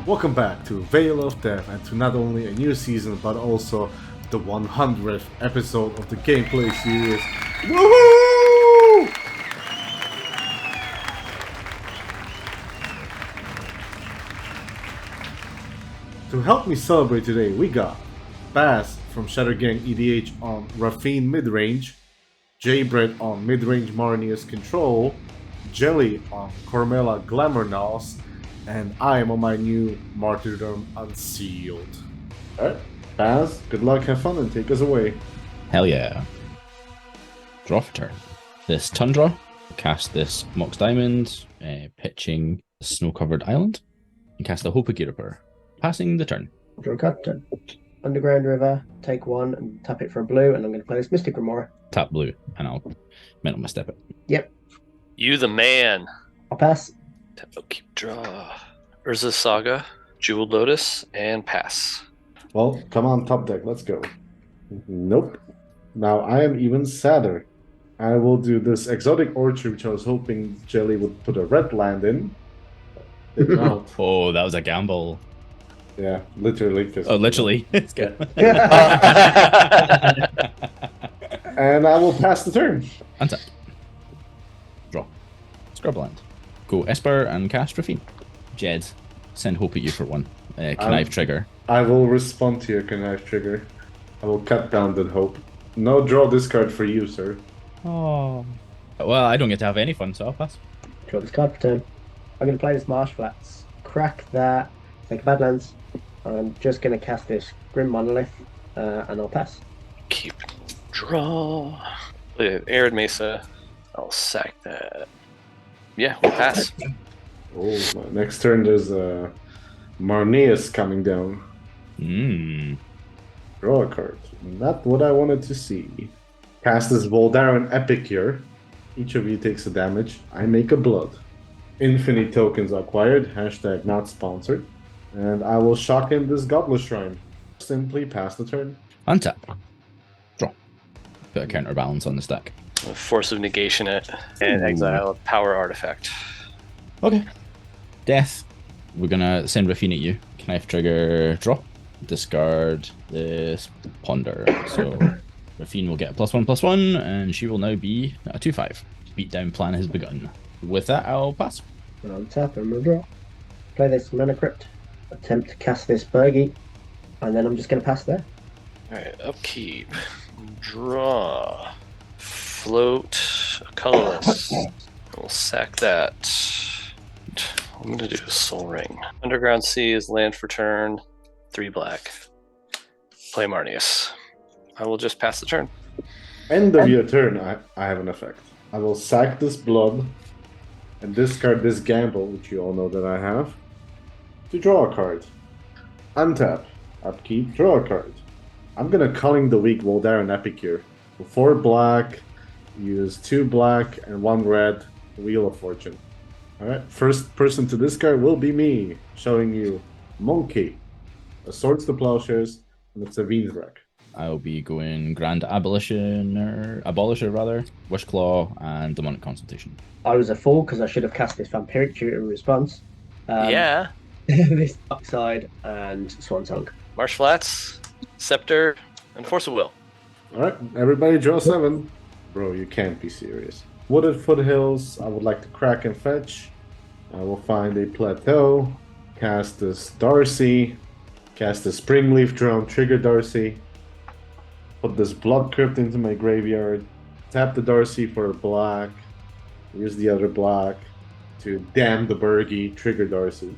Welcome back to Veil of Death, and to not only a new season but also the 100th episode of the gameplay series. Woohoo! To help me celebrate today, we got Baz from SHATTERGANG EDH on RAFFINE midrange, J-Bread on midrange Marneus control, Jelly on Cormela Glamournos, and I am on my new Martyrdom Unsealed. Alright, Baz, good luck, have fun, and take us away. Hell yeah. Draw for turn. This Tundra, cast this Mox Diamond, pitching the Snow-Covered Island, and cast the Hope of Giripur, passing the turn. Draw a card, turn. Underground River, take one and tap it for a blue, and I'm going to play this Mystic Remora. Tap blue, and I'll mental misstep it. Yep. You the man. I'll pass. Keep draw. Urza Saga, Jeweled Lotus, and pass. Well, come on, top deck, let's go. Nope. Now I am even sadder. I will do this Exotic Orchard, which I was hoping Jelly would put a red land in. Did not. Oh, that was a gamble. Yeah, literally. Oh, literally. It's good. And I will pass the turn. Untap. Draw. Scrubland. Go Esper and cast RAFFINE. Jed, send Hope at you for one. Connive trigger. I will respond to your connive trigger. I will cut down that Hope. No draw this card for you, sir. Oh. Well, I don't get to have any fun, so I'll pass. Draw this card for turn. I'm going to play this Marsh Flats. Crack that. Take a Badlands. I'm just going to cast this Grim Monolith, and I'll pass. Keep draw. Arid Mesa. I'll sack that. Yeah, we'll pass. Oh, next turn there's Marneus coming down. Draw a card. Not what I wanted to see. Cast this Voldaren Epic here. Each of you takes a damage. I make a blood. Infinite tokens acquired. Hashtag not sponsored. And I will shock in this Goblet Shrine. Simply pass the turn. Untap. Draw. Put a counterbalance on the stack. Force of Negation it, and exile a power artifact. Okay. Death. We're gonna send RAFFINE at you. Knife trigger, draw. Discard this Ponder. So RAFFINE will get a +1/+1, and she will now be a 2/5. Beatdown plan has begun. With that, I'll pass. And I'll tap and we'll draw. Play this Mana Crypt. Attempt to cast this Bergie, and then I'm just going to pass there. Alright, upkeep. Draw. Float. Colorless. We'll sack that. I'm going to do a Soul Ring. Underground Sea is land for turn. 3 black. Play Marneus. I will just pass the turn. End of your turn, I have an effect. I will sack this blood and discard this gamble, which you all know that I have, to draw a card. Untap. Upkeep. Draw a card. I'm gonna Culling the Weak Voldaren Epic here. 4 black, use 2 black and 1 red, Wheel of Fortune. Alright, first person to discard will be me, showing you Monkey, a Swords to Plowshares, and it's a Ven's Wreck. I'll be going Grand Abolisher, Wishclaw, and Demonic Consultation. I was a fool because I should have cast this Vampiric Tutor in response. Yeah. This Upside and Swansong. Marsh Flats, Scepter, and Force of Will. Alright, everybody draw 7. Bro, you can't be serious. Wooded Foothills, I would like to crack and fetch. I will find a Plateau, cast this Darcy, cast the Springleaf Drone, trigger Darcy, put this Blood Crypt into my graveyard, tap the Darcy for a black, use the other black to damn the Bergie, trigger Darcy.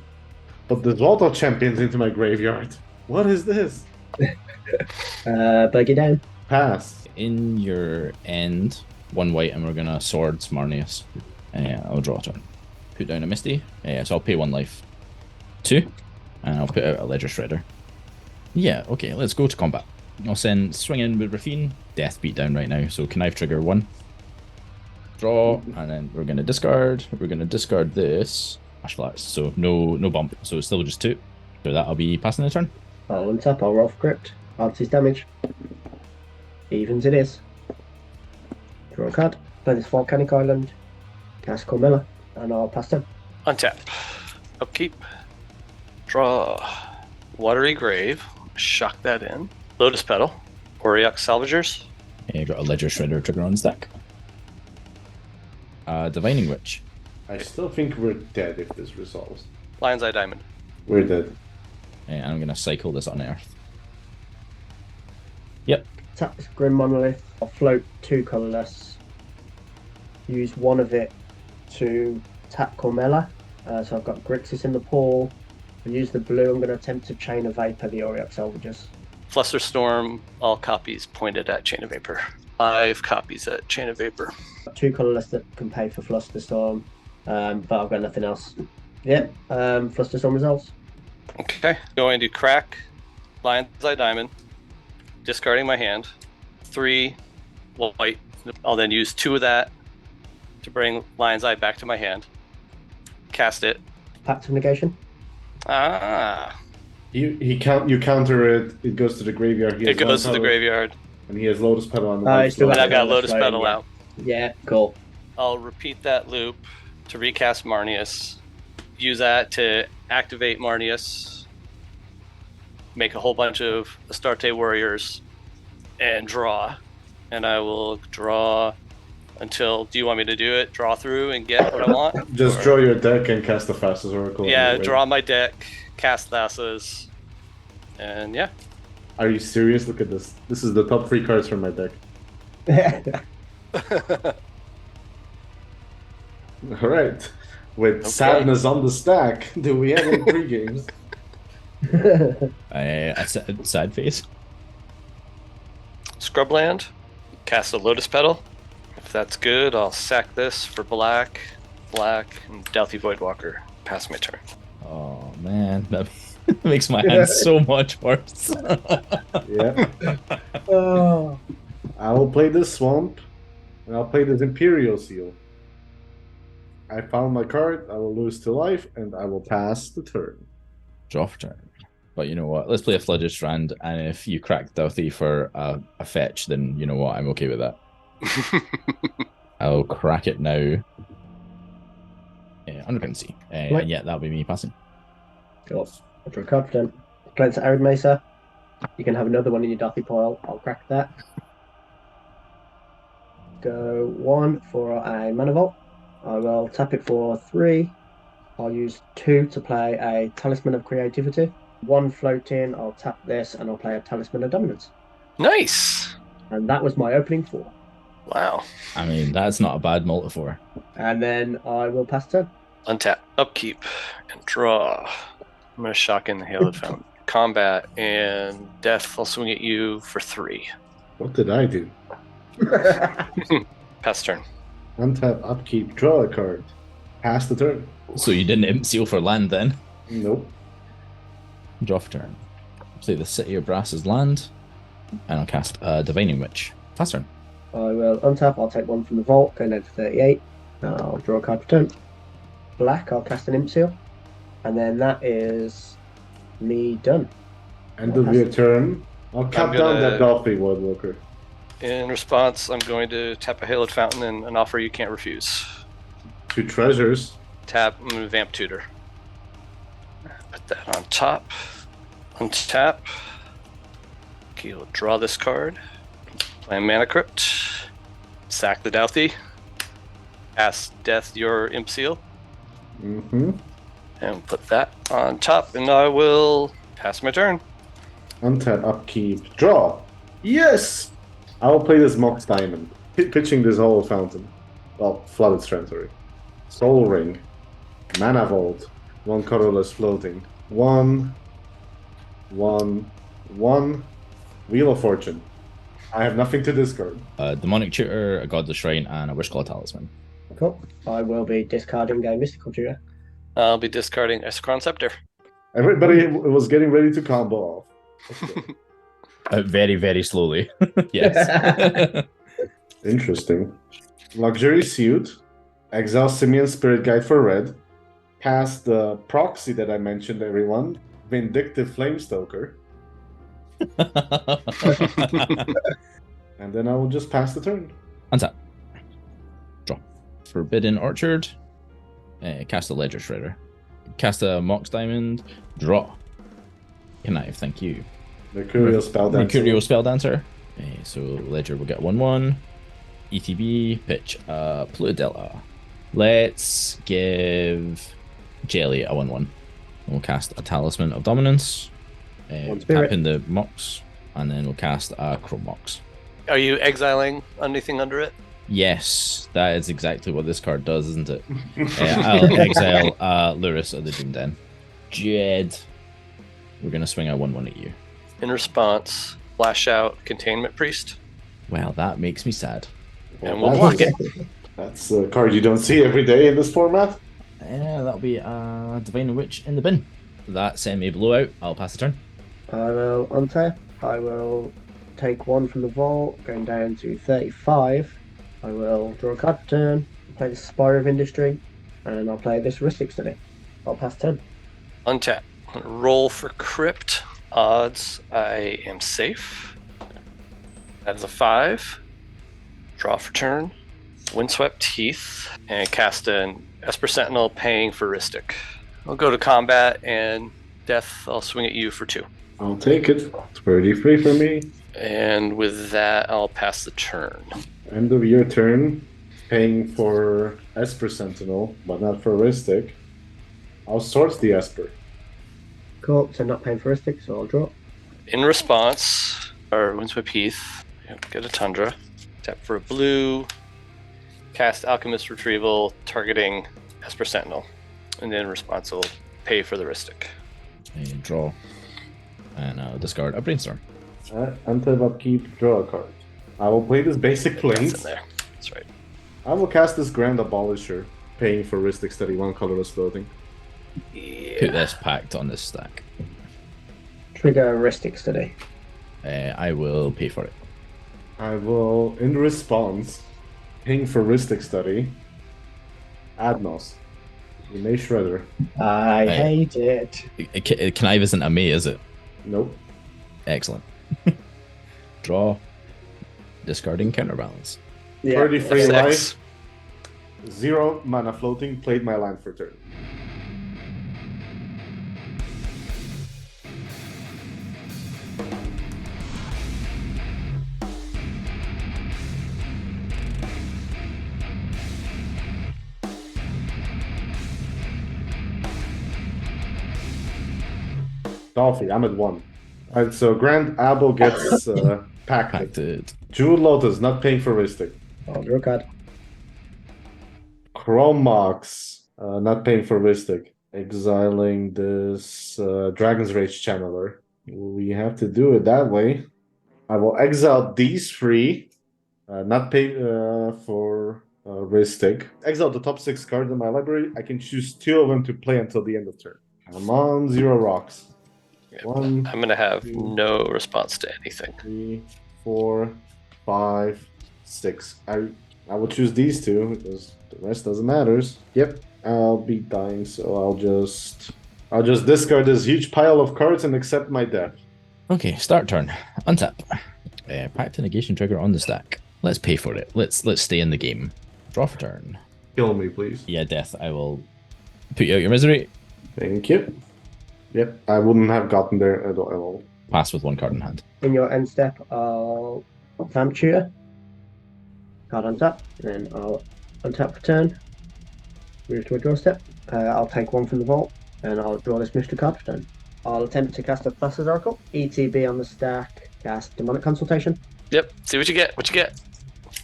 Put the Zoltar Champions into my graveyard. What is this? Bergie down. Pass. In your end, 1 white, and we're gonna Swords Marneus. I'll draw a turn. Put down a Misty. So I'll pay 1 life. 2. And I'll put out a Ledger Shredder. Yeah, okay, let's go to combat. I'll send swing in with RAFFINE. Death beat down right now, so Connive trigger 1. Draw, and then we're gonna discard. We're gonna discard this Ash Flats, so no bump. So it's still just 2. So that'll be passing the turn. I'll untap, I'll roll for crypt. Adds his damage. Evens it is. Draw a card. Play this Volcanic Island. Cast Cormela. And I'll pass turn. Untap. Upkeep. Draw. Watery Grave. Shock that in. Lotus Petal. Auriok Salvagers. You got a Ledger Shredder trigger on stack. Divining Witch. I still think we're dead if this resolves. Lion's Eye Diamond. We're dead. And I'm gonna cycle this Unearth. Yep. Tap this Grim Monolith. I'll float 2 colorless. Use one of it to tap Cormela. So I've got Grixis in the pool. I'll use the blue. I'm going to attempt to Chain of Vapor the Auriok Salvagers. Flusterstorm. All copies pointed at Chain of Vapor. 5 copies at Chain of Vapor. 2 colorless that can pay for Flusterstorm. But I've got nothing else. Yep. Flusterstorm resolves. Okay. Going to crack Lion's Eye Diamond. Discarding my hand. 3 white. I'll then use 2 of that to bring Lion's Eye back to my hand. Cast it. Pact of Negation. Ah. You counter it. It goes to the graveyard. It goes to the graveyard. And he has Lotus Petal on the Oh, right he's still side. And I've got Lotus Floating, Petal yeah. out. Yeah, cool. I'll repeat that loop to recast Marneus. Use that to activate Marneus. Make a whole bunch of Astarte Warriors. And draw. And I will draw until... Do you want me to do it? Draw through and get what I want? Just draw your deck and cast the fastest Oracle. Yeah, anyway. draw my deck. Cast Thassas. And yeah. Are you serious? Look at this. This is the top 3 cards from my deck. All right. With Okay. sadness on the stack, do we have any pre-games? A sad face. Scrubland. Cast a Lotus Petal. If that's good, I'll sack this for black, and Douthie Voidwalker. Pass my turn. Oh man, that makes my hand so much worse. Yeah. Oh. I will play this Swamp, and I'll play this Imperial Seal. I found my card, I will lose 2 life, and I will pass the turn. Draw for turn. But you know what? Let's play a Flooded Strand, and if you crack Douthie for a fetch, then you know what? I'm okay with that. I'll crack it now. Undercurrency. And yeah, that'll be me passing. Cool. I'll draw a card for turn. Play this Arid Mesa. You can have another one in your Douthie pile. I'll crack that. Go 1 for a Mana Vault. I will tap it for 3. I'll use 2 to play a Talisman of Creativity. 1 floating, I'll tap this and I'll play a Talisman of Dominance. Nice. And that was my opening 4. Wow. I mean, that's not a bad multi-4. And then I will pass turn. Untap, upkeep, and draw. I'm going to shock in the Haloed Fountain. Combat and death. I'll swing at you for 3. What did I do? Pass turn. Untap, upkeep, draw a card. Pass the turn. So you didn't Imp Seal for land then? Nope. Draw for turn. Play the City of Brass's land, and I'll cast Divining Witch. Pass turn. I will untap, I'll take 1 from the vault, go down to 38. I'll draw a card for turn. Black, I'll cast an Imp Seal. And then that is me done. End of your turn. I'll cut down that Douthie Voidwalker. In response, I'm going to tap a Haloed Fountain and an offer you can't refuse. 2 treasures. Tap, I'm going to Vamp Tutor. Put that on top. Untap. Okay, we'll draw this card. Play a Mana Crypt. Sack the Douthie. Cast Death your Imp Seal. Mm-hmm. And put that on top, and I will pass my turn. Untap, upkeep, draw. Yes! I will play this Mox Diamond. Pitching this whole fountain. Well, Flooded Strand, sorry. Soul Ring. Mana Vault. 1 colorless floating. 1. Wheel of Fortune. I have nothing to discard. Demonic Tutor, a Godless Shrine, and a Wishclaw Talisman. Cool. I will be discarding a Mystical Tutor. I'll be discarding Escron Scepter. Everybody was getting ready to combo off. Okay. Very, very slowly. Yes. Interesting. Luxury Suit. Exile Simian Spirit Guide for red. Cast the proxy that I mentioned, everyone. Vindictive Flamestoker. And then I will just pass the turn. Untap. Forbidden Orchard. Cast a Ledger Shredder. Cast a Mox Diamond. Draw. Connive, thank you. Mercurial Spelldancer. Mercurial Spelldancer. So Ledger will get 1/1. ETB, pitch Pluto Delta. Let's give Jelly a 1/1. We'll cast a Talisman of Dominance. Tap in the Mox, and then we'll cast a Chrome Mox. Are you exiling anything under it? Yes, that is exactly what this card does, isn't it? I'll exile Lurrus of the Doom Den. Jed, we're going to swing a 1/1 at you. In response, flash out Containment Priest. Well, that makes me sad. And we'll block it. That's a card you don't see every day in this format. That'll be Divine Witch in the bin. That sent me blowout. I'll pass the turn. I will untap. I will take 1 from the vault, going down to 35. I will draw a card per turn, play the Spire of Industry, and I'll play this Heuristic Study. I'll pass turn. Untap. Roll for Crypt. Odds I am safe. That's a 5. Draw for turn. Windswept Teeth. And cast an Esper Sentinel paying for Heuristic. I'll go to combat, and Death, I'll swing at you for 2. I'll take it. 33 for me. And with that, I'll pass the turn. End of your turn. Paying for Esper Sentinel, but not for Heuristic. I'll sort the Esper. Cool, so not paying for Heuristic, so I'll draw. In response, our Windswept Heath, get a Tundra. Tap for a blue. Cast Alchemist Retrieval, targeting Esper Sentinel. And then in response, will pay for the Heuristic. And draw. And I'll discard a Brainstorm. Until upkeep, draw a card. I will play this basic That's in planes. there. That's right. I will cast this Grand Abolisher, paying for Heuristic Study, 1 colorless floating. Put Yeah. this pact on this stack. Trigger Heuristic Study. I will pay for it. I will, in response, ping for Heuristic Study. Adnos. You may Shredder. I Hey. hate it. Connive isn't a May, is it? Nope. Excellent. Draw. Discarding Counterbalance. Yeah. 33 F6. life. 0 mana floating. Played my land for turn. Dolphy, I'm at 1. Alright, so Grand Abel gets packed. Pacted. Jewel Lotus, not paying for Heuristic. I'll draw a card. Chromox, not paying for Heuristic. Exiling this Dragon's Rage Channeler. We have to do it that way. I will exile these 3, not pay for Heuristic. Exile the top 6 cards in my library. I can choose 2 of them to play until the end of turn. I'm on 0 rocks. Yep. 1, I'm going to have no response to anything. 3, 4, 5, 6. I will choose these 2 because the rest doesn't matter. Yep, I'll be dying, so I'll just discard this huge pile of cards and accept my death. Okay, start turn. Untap. Pact to negation trigger on the stack. Let's pay for it. Let's stay in the game. Draw for turn. Kill me, please. Yeah, Death. I will put you out your misery. Thank you. Yep, I wouldn't have gotten there at all. Pass with 1 card in hand. In your end step, I'll Vamp Tutor. Card untap. Then I'll untap for turn. Move to a draw step. I'll take 1 from the vault. And I'll draw this mystery card for turn. I'll attempt to cast a Thassa's Oracle. ETB on the stack. Cast Demonic Consultation. Yep. See what you get. What you get.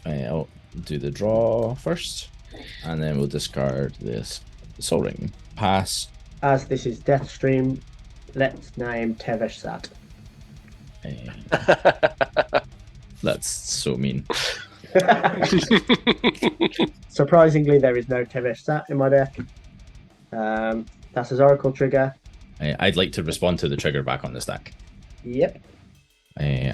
I'll do the draw first. And then we'll discard this Soul Ring. Pass. As this is Death Stream, let's name Tevesh Sat. That's so mean. Surprisingly, there is no Tevesh Sat in my deck. Thassa's Oracle trigger. I'd like to respond to the trigger back on the stack. Yep.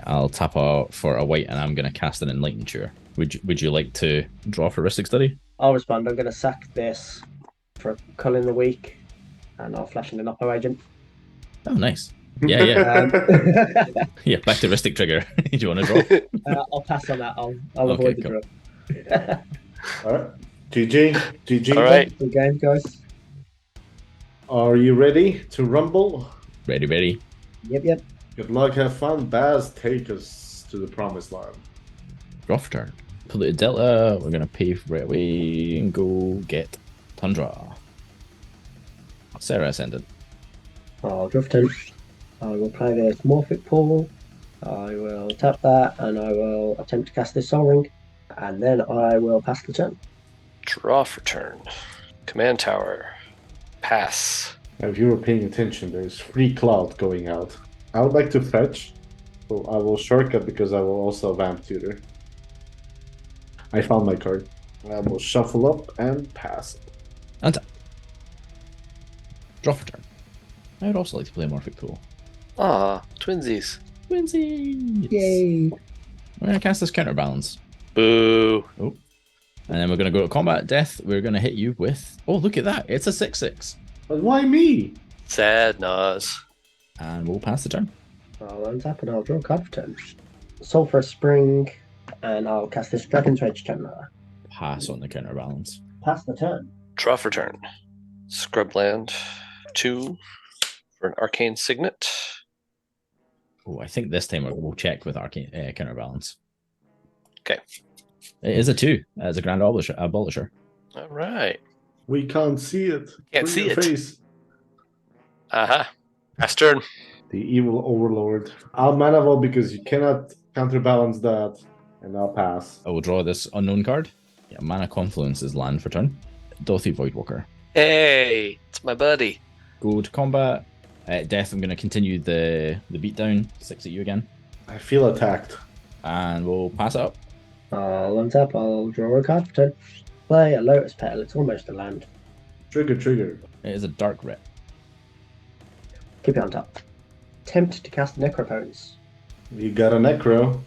I'll tap out for a white and I'm going to cast an Enlightened Cure. Would you like to draw for Heuristic Study? I'll respond. I'm going to sack this for a Cull in the Week. And I'll flash in an Oppo Agent. Oh, nice. Yeah, yeah. Yeah, back to Heuristic Trigger. Do you want to draw? I'll pass on that. I'll Okay, avoid the cool. draw. Alright. GG. GG. All right. Good game, guys. Are you ready to rumble? Ready, ready. Yep. Good luck, have fun. Baz, take us to the promised land. Draw for turn. Polluted Delta. We're gonna pay right away and go get Tundra. Sarah Ascendant. I'll draw for 10. I will play this Morphic Pool. I will tap that and I will attempt to cast this Sol Ring. And then I will pass the turn. Draw for turn. Command tower. Pass. Now, if you were paying attention, there's free cloud going out. I would like to fetch, so I will shortcut because I will also vamp tutor. I found my card. I will shuffle up and pass it. Untap. Draw for turn. I would also like to play Morphic Pool. Ah, twinsies. Twinsies! Yay! We're gonna cast this Counterbalance. Boo. Oh. And then we're gonna go to combat death. We're gonna hit you with. Oh, look at that! It's a 6/6. But why me? Sad Nas. And we'll pass the turn. I'll untap and I'll draw a card for turn. Sulphur Spring, and I'll cast this Dragon's Rage Channeler. Pass on the Counterbalance. Pass the turn. Draw for turn. Scrubland. 2 for an Arcane Signet. Oh, I think this time we'll check with Arcane Counterbalance. Okay. It is a 2 as a Grand Abolisher. All right. We can't see it. Can't Through see your it. Face. Aha. Pass turn. The evil overlord. I'll mana vault because you cannot counterbalance that, and I'll pass. I will draw this unknown card. Yeah, Mana Confluence is land for turn. Dothy Voidwalker. Hey, it's my buddy. Go to combat. Death, I'm going to continue the beatdown. 6 at you again. I feel attacked. And we'll pass it up. I'll untap, I'll draw a card for turn. Play a Lotus Petal, it's almost a land. Trigger. It is a Dark Ret. Keep it on top. Attempt to cast Necropotence. You got a necro.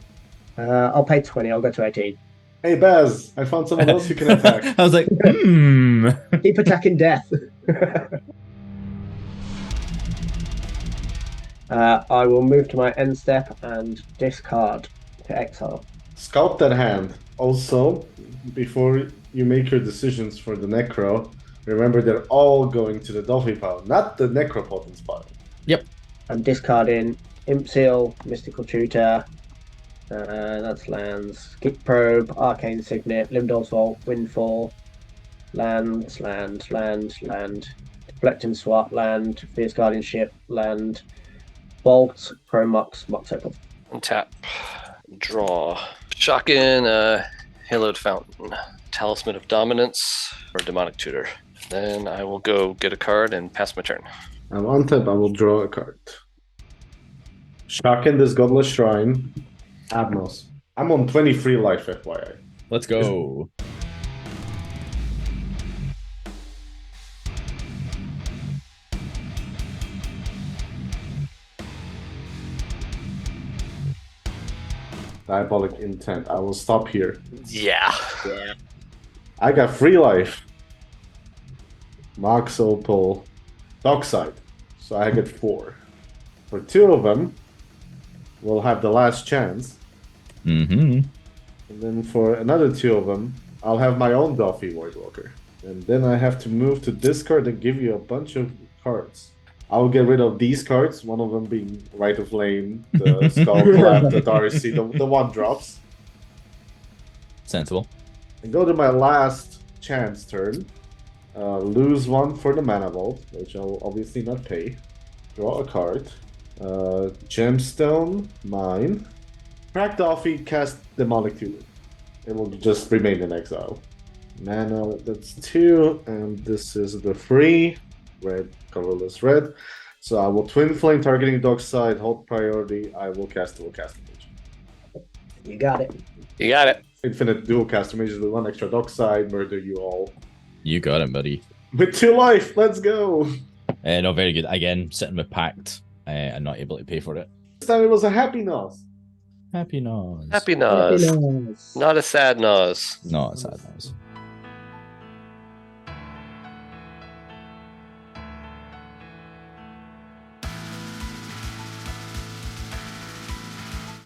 I'll pay 20, I'll go to 18. Hey Baz, I found someone else who can attack. I was like, Keep attacking death. I will move to my end step and discard to exile. Sculpt that hand. Also, before you make your decisions for the necro, remember they're all going to the Dolphy pile, not the Necropotence pile. Yep. I'm discarding Imp Seal, Mystical Tutor, that's lands, Geek Probe, Arcane Signet, Limdol's Vault, Windfall, land, Deflecting Swat, land, Fierce Guardianship, land, Bolt, Mox Opal. Untap. Draw. Shotgun, Haloed Fountain. Talisman of Dominance or Demonic Tutor. Then I will go get a card and pass my turn. I'm on tap, I will draw a card. Shocking this Godless Shrine. Abnos. I'm on 23 life, FYI. Let's go. Diabolic Intent. I will stop here. Yeah. I got 3 life. Mox Opal. Dockside. So I get 4. For 2 of them, we'll have the last chance. Mm-hmm. And then for another 2 of them, I'll have my own Dolphy Voidwalker. And then I have to move to discard and give you a bunch of cards. I'll get rid of these cards, one of them being Rite of Flame, the Skull Clap, the Darcy, the 1-drops. Sensible. And go to my last chance turn. Lose 1 for the Mana Vault, which I'll obviously not pay. Draw a card. Gemstone, mine. Crack Dolphy, cast Demonic Tutor. It will just remain in exile. Mana, that's 2, and this is the 3. Red, colorless red. So I will Twin Flame targeting Dockside, hold priority. I will cast Dual Caster Mage. You got it. You got it. Infinite Dual Caster Mage with 1 extra Dockside, murder you all. You got it, buddy. With 2 life, let's go! No, very good. Again, sitting with Pact and not able to pay for it. This time it was a happy Nos. Happy Nos. Happy Nas. Happy Nos. Not a sad Nas. Not sad Nos.